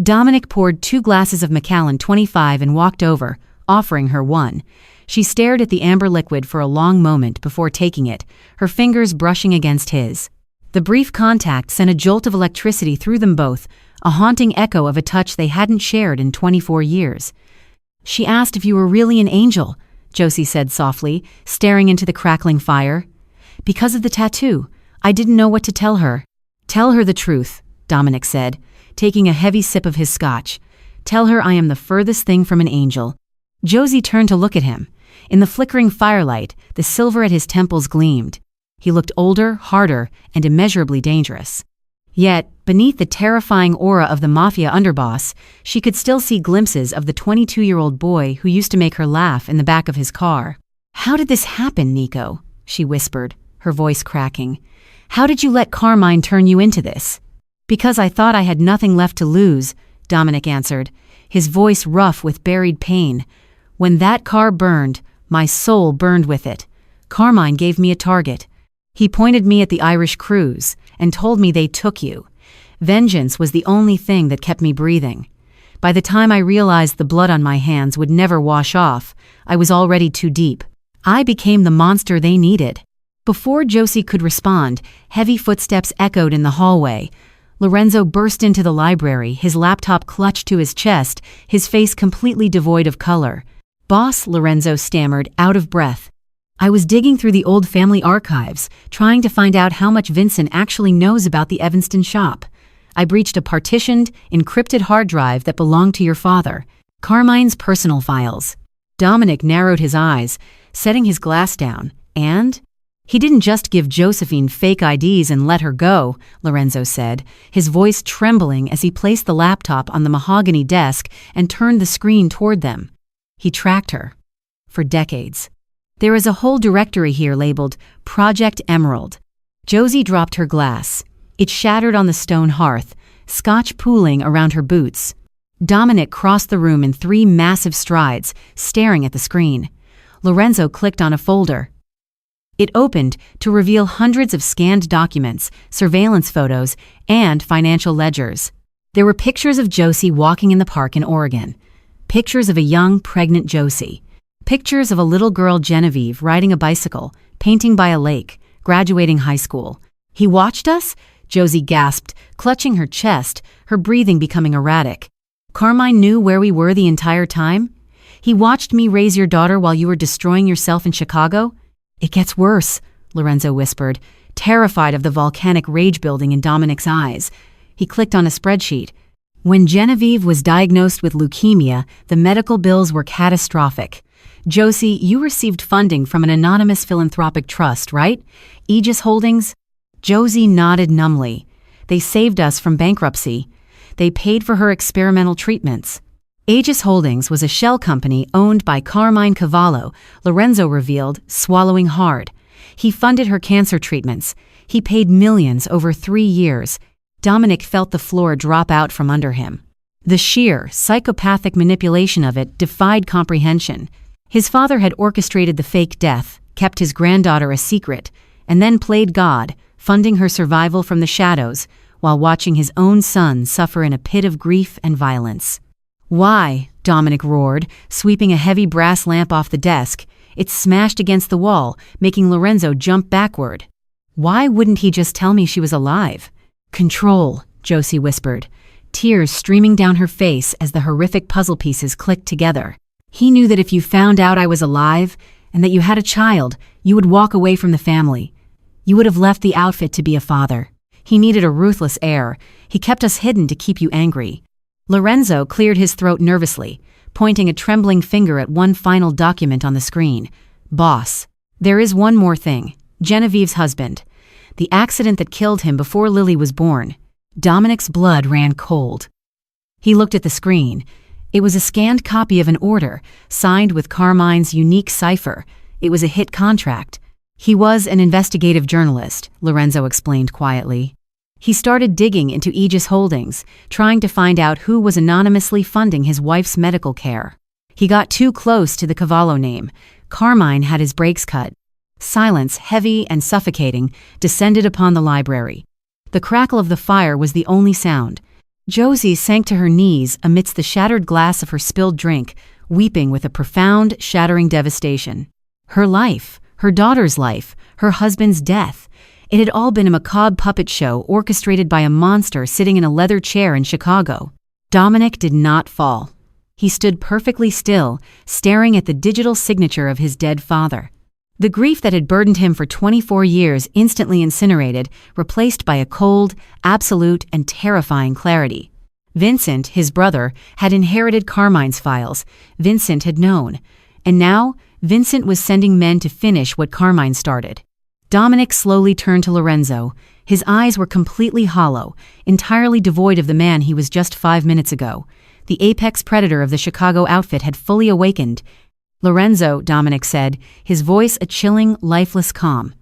Dominic poured 2 glasses of Macallan 25 and walked over, offering her one. She stared at the amber liquid for a long moment before taking it, her fingers brushing against his. The brief contact sent a jolt of electricity through them both, a haunting echo of a touch they hadn't shared in 24 years. She asked if you were really an angel, Josie said softly, staring into the crackling fire. Because of the tattoo, I didn't know what to tell her. Tell her the truth, Dominic said, taking a heavy sip of his scotch. Tell her I am the furthest thing from an angel. Josie turned to look at him. In the flickering firelight, the silver at his temples gleamed. He looked older, harder, and immeasurably dangerous. Yet, beneath the terrifying aura of the Mafia underboss, she could still see glimpses of the 22-year-old boy who used to make her laugh in the back of his car. How did this happen, Nico? She whispered, her voice cracking. How did you let Carmine turn you into this? Because I thought I had nothing left to lose, Dominic answered, his voice rough with buried pain. When that car burned, my soul burned with it. Carmine gave me a target. He pointed me at the Irish crews and told me they took you. Vengeance was the only thing that kept me breathing. By the time I realized the blood on my hands would never wash off, I was already too deep. I became the monster they needed. Before Josie could respond, heavy footsteps echoed in the hallway. Lorenzo burst into the library, his laptop clutched to his chest, his face completely devoid of color. Boss, Lorenzo stammered, out of breath. I was digging through the old family archives, trying to find out how much Vincent actually knows about the Evanston shop. I breached a partitioned, encrypted hard drive that belonged to your father, Carmine's personal files. Dominic narrowed his eyes, setting his glass down, and? He didn't just give Josephine fake IDs and let her go, Lorenzo said, his voice trembling as he placed the laptop on the mahogany desk and turned the screen toward them. He tracked her. For decades. There is a whole directory here labeled Project Emerald. Josie dropped her glass. It shattered on the stone hearth, scotch pooling around her boots. Dominic crossed the room in 3 massive strides, staring at the screen. Lorenzo clicked on a folder. It opened to reveal hundreds of scanned documents, surveillance photos, and financial ledgers. There were pictures of Josie walking in the park in Oregon. Pictures of a young, pregnant Josie. Pictures of a little girl Genevieve riding a bicycle, painting by a lake, graduating high school. He watched us? Josie gasped, clutching her chest, her breathing becoming erratic. Carmine knew where we were the entire time? He watched me raise your daughter while you were destroying yourself in Chicago? It gets worse, Lorenzo whispered, terrified of the volcanic rage building in Dominic's eyes. He clicked on a spreadsheet. When Genevieve was diagnosed with leukemia, the medical bills were catastrophic. Josie, you received funding from an anonymous philanthropic trust, right? Aegis Holdings? Josie nodded numbly. They saved us from bankruptcy. They paid for her experimental treatments. Aegis Holdings was a shell company owned by Carmine Cavallo, Lorenzo revealed, swallowing hard. He funded her cancer treatments. He paid millions over 3 years. Dominic felt the floor drop out from under him. The sheer, psychopathic manipulation of it defied comprehension. His father had orchestrated the fake death, kept his granddaughter a secret, and then played God, funding her survival from the shadows, while watching his own son suffer in a pit of grief and violence. "Why?" Dominic roared, sweeping a heavy brass lamp off the desk. It smashed against the wall, making Lorenzo jump backward. "Why wouldn't he just tell me she was alive?" "Control," Josie whispered, tears streaming down her face as the horrific puzzle pieces clicked together. "He knew that if you found out I was alive, and that you had a child, you would walk away from the family. You would have left the outfit to be a father. He needed a ruthless heir. He kept us hidden to keep you angry." Lorenzo cleared his throat nervously, pointing a trembling finger at one final document on the screen. "Boss, there is one more thing. Genevieve's husband. The accident that killed him before Lily was born." Dominic's blood ran cold. He looked at the screen. It was a scanned copy of an order, signed with Carmine's unique cipher. It was a hit contract. He was an investigative journalist, Lorenzo explained quietly. He started digging into Aegis Holdings, trying to find out who was anonymously funding his wife's medical care. He got too close to the Cavallo name. Carmine had his brakes cut. Silence, heavy and suffocating, descended upon the library. The crackle of the fire was the only sound. Josie sank to her knees amidst the shattered glass of her spilled drink, weeping with a profound, shattering devastation. Her life, her daughter's life, her husband's death. It had all been a macabre puppet show orchestrated by a monster sitting in a leather chair in Chicago. Dominic did not fall. He stood perfectly still, staring at the digital signature of his dead father. The grief that had burdened him for 24 years instantly incinerated, replaced by a cold, absolute, and terrifying clarity. Vincent, his brother, had inherited Carmine's files. Vincent had known. And now, Vincent was sending men to finish what Carmine started. Dominic slowly turned to Lorenzo. His eyes were completely hollow, entirely devoid of the man he was just 5 minutes ago. The apex predator of the Chicago outfit had fully awakened. "Lorenzo," Dominic said, his voice a chilling, lifeless calm.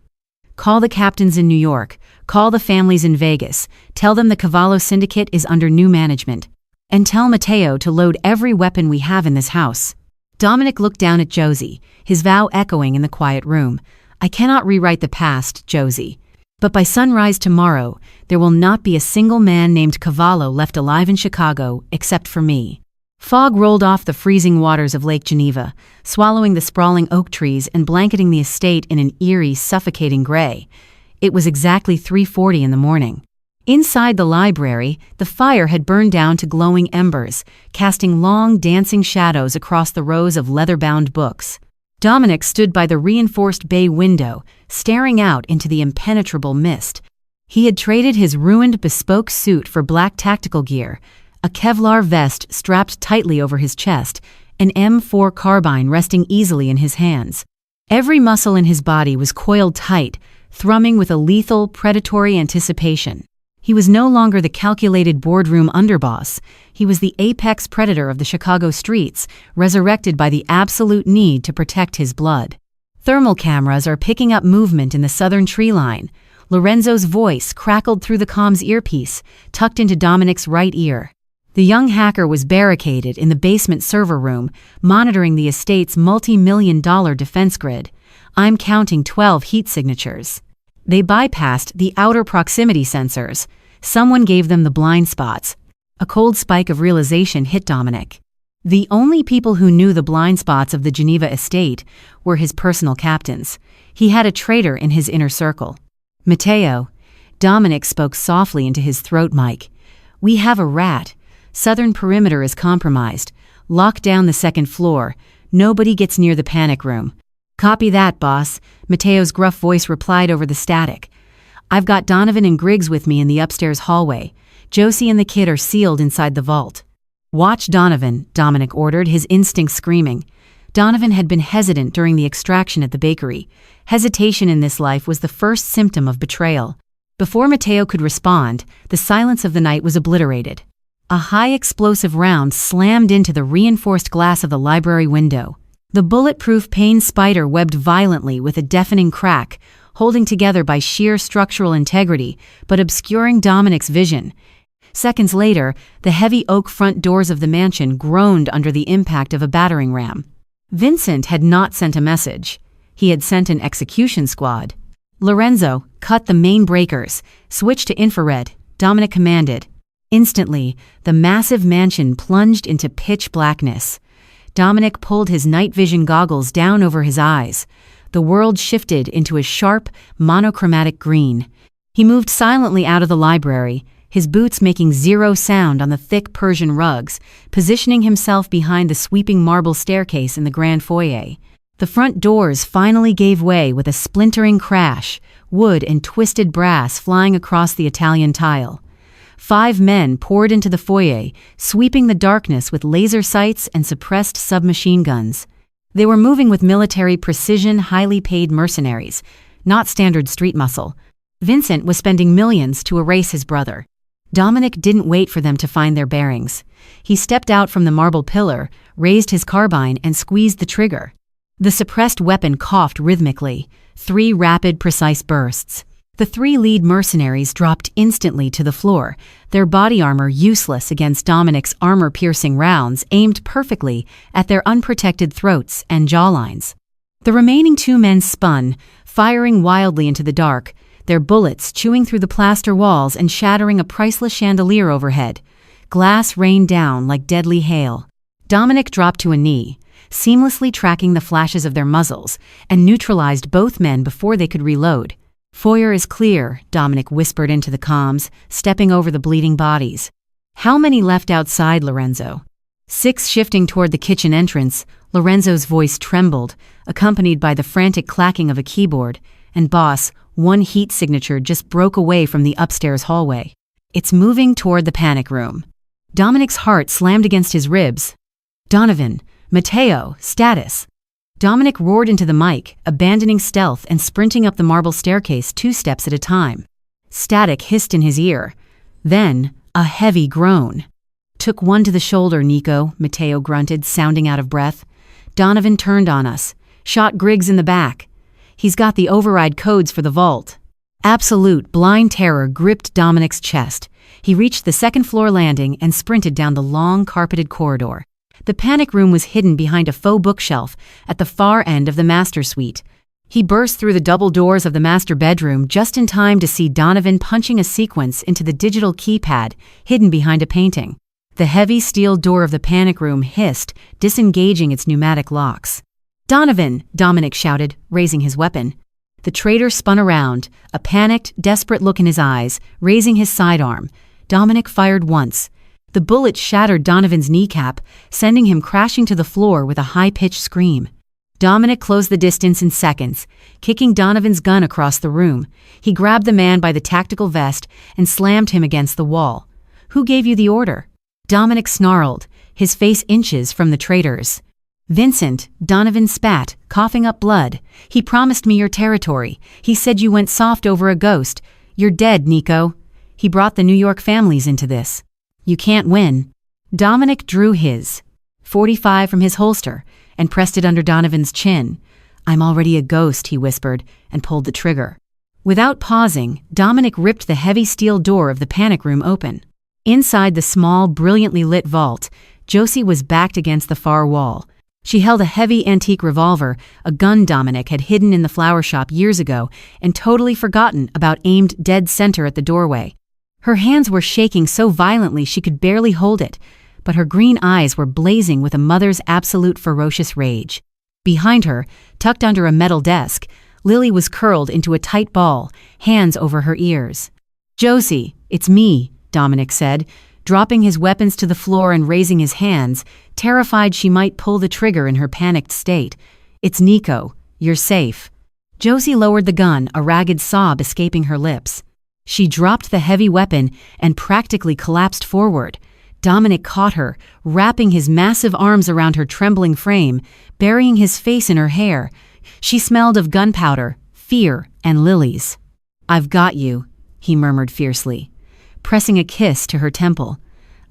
"Call the captains in New York. Call the families in Vegas. Tell them the Cavallo Syndicate is under new management. And tell Matteo to load every weapon we have in this house." Dominic looked down at Josie, his vow echoing in the quiet room. "I cannot rewrite the past, Josie. But by sunrise tomorrow, there will not be a single man named Cavallo left alive in Chicago except for me." Fog rolled off the freezing waters of Lake Geneva, swallowing the sprawling oak trees and blanketing the estate in an eerie, suffocating gray. It was exactly 3:40 in the morning. Inside the library, the fire had burned down to glowing embers, casting long, dancing shadows across the rows of leather-bound books. Dominic stood by the reinforced bay window, staring out into the impenetrable mist. He had traded his ruined bespoke suit for black tactical gear, a Kevlar vest strapped tightly over his chest, an M4 carbine resting easily in his hands. Every muscle in his body was coiled tight, thrumming with a lethal, predatory anticipation. He was no longer the calculated boardroom underboss. He was the apex predator of the Chicago streets, resurrected by the absolute need to protect his blood. Thermal cameras are picking up movement in the southern tree line. Lorenzo's voice crackled through the comm's earpiece, tucked into Dominic's right ear. The young hacker was barricaded in the basement server room, monitoring the estate's multi-million-dollar defense grid. "I'm counting 12 heat signatures." They bypassed the outer proximity sensors. Someone gave them the blind spots. A cold spike of realization hit Dominic. The only people who knew the blind spots of the Geneva estate were his personal captains. He had a traitor in his inner circle. "Matteo," Dominic spoke softly into his throat mic. "We have a rat. Southern perimeter is compromised. Lock down the second floor. Nobody gets near the panic room." "Copy that, boss," Matteo's gruff voice replied over the static. "I've got Donovan and Griggs with me in the upstairs hallway. Josie and the kid are sealed inside the vault." "Watch Donovan," Dominic ordered, his instincts screaming. Donovan had been hesitant during the extraction at the bakery. Hesitation in this life was the first symptom of betrayal. Before Matteo could respond, the silence of the night was obliterated. A high explosive round slammed into the reinforced glass of the library window. The bulletproof pane spider webbed violently with a deafening crack, holding together by sheer structural integrity, but obscuring Dominic's vision. Seconds later, the heavy oak front doors of the mansion groaned under the impact of a battering ram. Vincent had not sent a message. He had sent an execution squad. "Lorenzo, cut the main breakers. Switch to infrared," Dominic commanded. Instantly, the massive mansion plunged into pitch blackness. Dominic pulled his night vision goggles down over his eyes. The world shifted into a sharp, monochromatic green. He moved silently out of the library, his boots making zero sound on the thick Persian rugs, positioning himself behind the sweeping marble staircase in the grand foyer. The front doors finally gave way with a splintering crash, wood and twisted brass flying across the Italian tile. 5 men poured into the foyer, sweeping the darkness with laser sights and suppressed submachine guns. They were moving with military precision, highly paid mercenaries, not standard street muscle. Vincent was spending millions to erase his brother. Dominic didn't wait for them to find their bearings. He stepped out from the marble pillar, raised his carbine, and squeezed the trigger. The suppressed weapon coughed rhythmically, 3 rapid, precise bursts. The 3 lead mercenaries dropped instantly to the floor, their body armor useless against Dominic's armor-piercing rounds aimed perfectly at their unprotected throats and jawlines. The remaining 2 men spun, firing wildly into the dark, their bullets chewing through the plaster walls and shattering a priceless chandelier overhead. Glass rained down like deadly hail. Dominic dropped to a knee, seamlessly tracking the flashes of their muzzles, and neutralized both men before they could reload. "Foyer is clear," Dominic whispered into the comms, stepping over the bleeding bodies. "How many left outside, Lorenzo?" 6 shifting toward the kitchen entrance. Lorenzo's voice trembled, accompanied by the frantic clacking of a keyboard. "And boss, 1 heat signature just broke away from the upstairs hallway. It's moving toward the panic room." Dominic's heart slammed against his ribs. "Donovan, Matteo, status." Dominic roared into the mic, abandoning stealth and sprinting up the marble staircase 2 steps at a time. Static hissed in his ear. Then, a heavy groan. "Took 1 to the shoulder, Nico," Matteo grunted, sounding out of breath. "Donovan turned on us. Shot Griggs in the back. He's got the override codes for the vault." Absolute, blind terror gripped Dominic's chest. He reached the 2nd-floor landing and sprinted down the long, carpeted corridor. The panic room was hidden behind a faux bookshelf at the far end of the master suite. He burst through the double doors of the master bedroom just in time to see Donovan punching a sequence into the digital keypad hidden behind a painting. The heavy steel door of the panic room hissed, disengaging its pneumatic locks. "Donovan!" Dominic shouted, raising his weapon. The traitor spun around, a panicked, desperate look in his eyes, raising his sidearm. Dominic fired once. The bullet shattered Donovan's kneecap, sending him crashing to the floor with a high-pitched scream. Dominic closed the distance in seconds, kicking Donovan's gun across the room. He grabbed the man by the tactical vest and slammed him against the wall. "Who gave you the order?" Dominic snarled, his face inches from the traitor's. "Vincent," Donovan spat, coughing up blood. "He promised me your territory. He said you went soft over a ghost. You're dead, Nico. He brought the New York families into this. You can't win." Dominic drew his .45 from his holster and pressed it under Donovan's chin. "I'm already a ghost," he whispered, and pulled the trigger. Without pausing, Dominic ripped the heavy steel door of the panic room open. Inside the small, brilliantly lit vault, Josie was backed against the far wall. She held a heavy antique revolver, a gun Dominic had hidden in the flower shop years ago and totally forgotten about, aimed dead center at the doorway. Her hands were shaking so violently she could barely hold it, but her green eyes were blazing with a mother's absolute ferocious rage. Behind her, tucked under a metal desk, Lily was curled into a tight ball, hands over her ears. "Josie, it's me," Dominic said, dropping his weapons to the floor and raising his hands, terrified she might pull the trigger in her panicked state. "It's Nico. You're safe." Josie lowered the gun, a ragged sob escaping her lips. She dropped the heavy weapon and practically collapsed forward. Dominic caught her, wrapping his massive arms around her trembling frame, burying his face in her hair. She smelled of gunpowder, fear, and lilies. "I've got you," he murmured fiercely, pressing a kiss to her temple.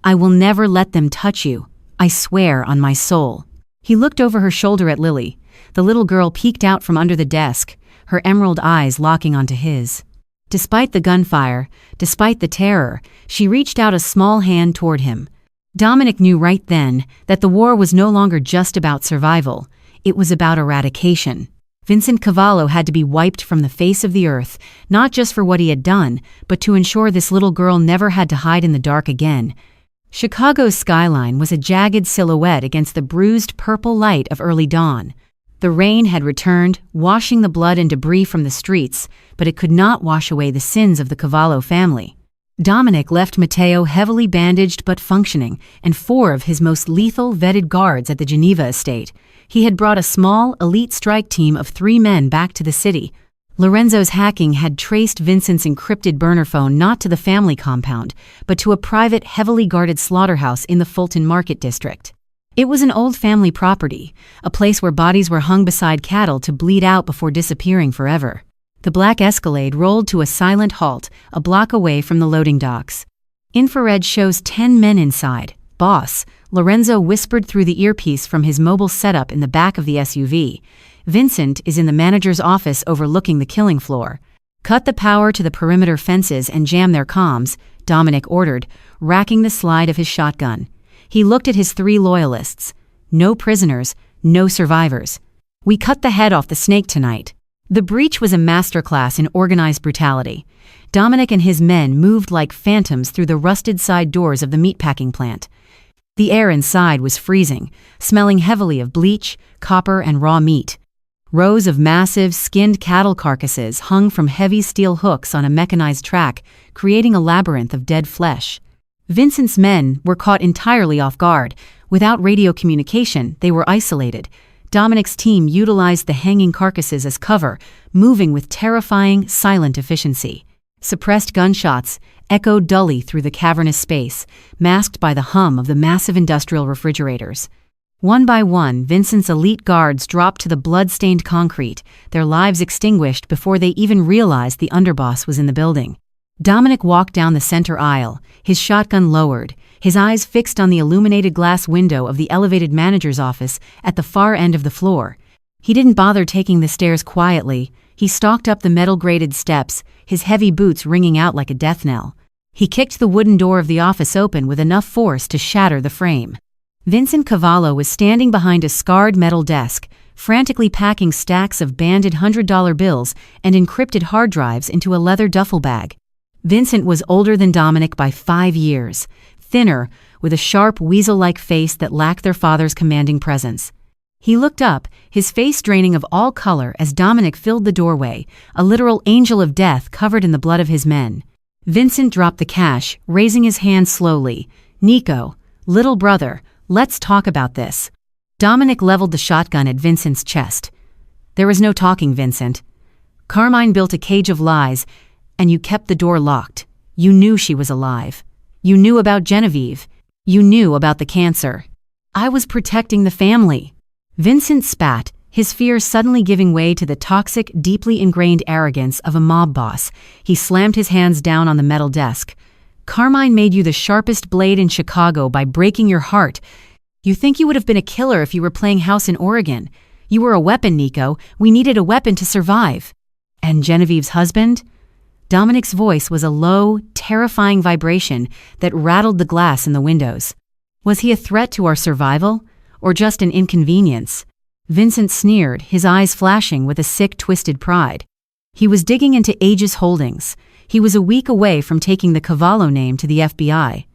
I will never let them touch you. I swear on my soul." He looked over her shoulder at Lily. The little girl peeked out from under the desk, her emerald eyes locking onto his. Despite the gunfire, despite the terror, she reached out a small hand toward him. Dominic knew right then that the war was no longer just about survival. It was about eradication. Vincent Cavallo had to be wiped from the face of the earth, not just for what he had done, but to ensure this little girl never had to hide in the dark again. Chicago's skyline was a jagged silhouette against the bruised purple light of early dawn. The rain had returned, washing the blood and debris from the streets, but it could not wash away the sins of the Cavallo family. Dominic left Matteo heavily bandaged but functioning, and 4 of his most lethal vetted guards at the Geneva estate. He had brought a small, elite strike team of 3 men back to the city. Lorenzo's hacking had traced Vincent's encrypted burner phone not to the family compound, but to a private, heavily guarded slaughterhouse in the Fulton Market district. It was an old family property, a place where bodies were hung beside cattle to bleed out before disappearing forever. The black Escalade rolled to a silent halt a block away from the loading docks. Infrared shows 10 men inside. "Boss," Lorenzo whispered through the earpiece from his mobile setup in the back of the SUV. "Vincent is in the manager's office overlooking the killing floor. Cut the power to the perimeter fences and jam their comms," Dominic ordered, racking the slide of his shotgun. He looked at his 3 loyalists. No prisoners, no survivors. "We cut the head off the snake tonight." The breach was a masterclass in organized brutality. Dominic and his men moved like phantoms through the rusted side doors of the meatpacking plant. The air inside was freezing, smelling heavily of bleach, copper, and raw meat. Rows of massive, skinned cattle carcasses hung from heavy steel hooks on a mechanized track, creating a labyrinth of dead flesh. Vincent's men were caught entirely off guard. Without radio communication, they were isolated. Dominic's team utilized the hanging carcasses as cover, moving with terrifying, silent efficiency. Suppressed gunshots echoed dully through the cavernous space, masked by the hum of the massive industrial refrigerators. One by one, Vincent's elite guards dropped to the blood-stained concrete, their lives extinguished before they even realized the underboss was in the building. Dominic walked down the center aisle, his shotgun lowered, his eyes fixed on the illuminated glass window of the elevated manager's office at the far end of the floor. He didn't bother taking the stairs quietly. He stalked up the metal-grated steps, his heavy boots ringing out like a death knell. He kicked the wooden door of the office open with enough force to shatter the frame. Vincent Cavallo was standing behind a scarred metal desk, frantically packing stacks of banded $100 bills and encrypted hard drives into a leather duffel bag. Vincent was older than Dominic by 5 years, thinner, with a sharp, weasel-like face that lacked their father's commanding presence. He looked up, his face draining of all color as Dominic filled the doorway, a literal angel of death covered in the blood of his men. Vincent dropped the cash, raising his hand slowly. "Nico, little brother, let's talk about this." Dominic leveled the shotgun at Vincent's chest. "There was no talking, Vincent. Carmine built a cage of lies, and you kept the door locked. You knew she was alive. You knew about Genevieve. You knew about the cancer. I was protecting the family." Vincent spat, his fear suddenly giving way to the toxic, deeply ingrained arrogance of a mob boss. He slammed his hands down on the metal desk. "Carmine made you the sharpest blade in Chicago by breaking your heart. You think you would have been a killer if you were playing house in Oregon. You were a weapon, Nico. We needed a weapon to survive." "And Genevieve's husband?" Dominic's voice was a low, terrifying vibration that rattled the glass in the windows. "Was he a threat to our survival, or just an inconvenience?" Vincent sneered, his eyes flashing with a sick, twisted pride. He was digging into Aegis Holdings. He was a week away from taking the Cavallo name to the FBI.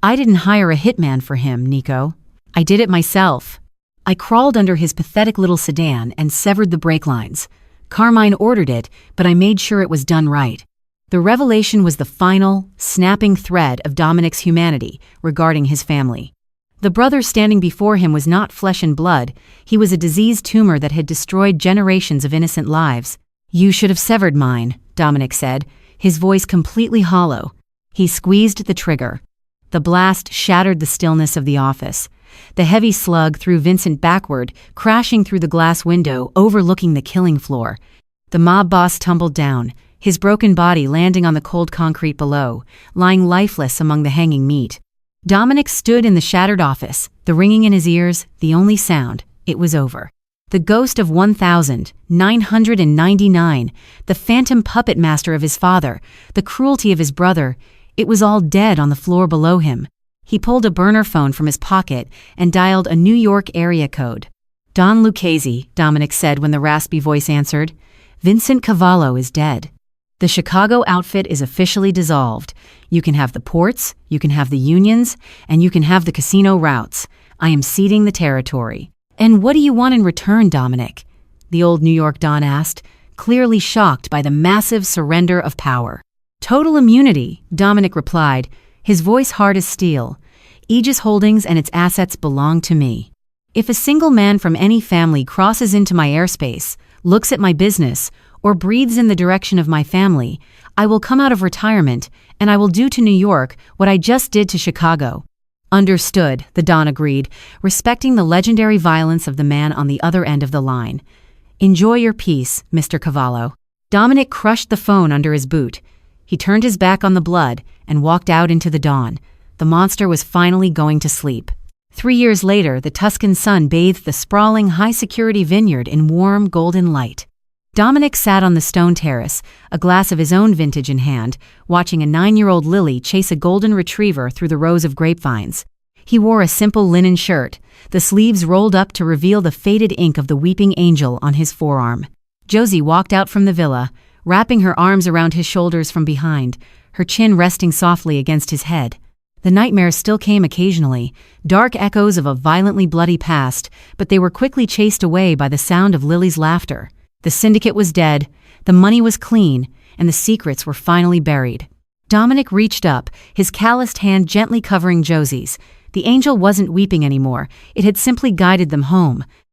"I didn't hire a hitman for him, Nico. I did it myself. I crawled under his pathetic little sedan and severed the brake lines. Carmine ordered it, but I made sure it was done right." The revelation was the final, snapping thread of Dominic's humanity regarding his family. The brother standing before him was not flesh and blood. He was a diseased tumor that had destroyed generations of innocent lives. "You should have severed mine," Dominic said, his voice completely hollow. He squeezed the trigger. The blast shattered the stillness of the office. The heavy slug threw Vincent backward, crashing through the glass window overlooking the killing floor. The mob boss tumbled down, his broken body landing on the cold concrete below, lying lifeless among the hanging meat. Dominic stood in the shattered office, the ringing in his ears, the only sound. It was over. The ghost of 1999, the phantom puppet master of his father, the cruelty of his brother, it was all dead on the floor below him. He pulled a burner phone from his pocket and dialed a New York area code. Don Lucchese, Dominic said when the raspy voice answered. Vincent Cavallo is dead. The Chicago outfit is officially dissolved. You can have the ports, you can have the unions, and you can have the casino routes. I am ceding the territory. And what do you want in return, Dominic? The old New York Don asked, clearly shocked by the massive surrender of power. Total immunity, Dominic replied, his voice hard as steel. Aegis Holdings and its assets belong to me. If a single man from any family crosses into my airspace, looks at my business, or breathes in the direction of my family, I will come out of retirement and I will do to New York what I just did to Chicago. Understood, the Don agreed, respecting the legendary violence of the man on the other end of the line. Enjoy your peace, Mr. Cavallo. Dominic crushed the phone under his boot. He turned his back on the blood and walked out into the dawn. The monster was finally going to sleep. 3 years later, the Tuscan sun bathed the sprawling high-security vineyard in warm, golden light. Dominic sat on the stone terrace, a glass of his own vintage in hand, watching a 9-year-old Lily chase a golden retriever through the rows of grapevines. He wore a simple linen shirt, the sleeves rolled up to reveal the faded ink of the weeping angel on his forearm. Josie walked out from the villa, wrapping her arms around his shoulders from behind, her chin resting softly against his head. The nightmares still came occasionally, dark echoes of a violently bloody past, but they were quickly chased away by the sound of Lily's laughter. The syndicate was dead, the money was clean, and the secrets were finally buried. Dominic reached up, his calloused hand gently covering Josie's. The angel wasn't weeping anymore, it had simply guided them home.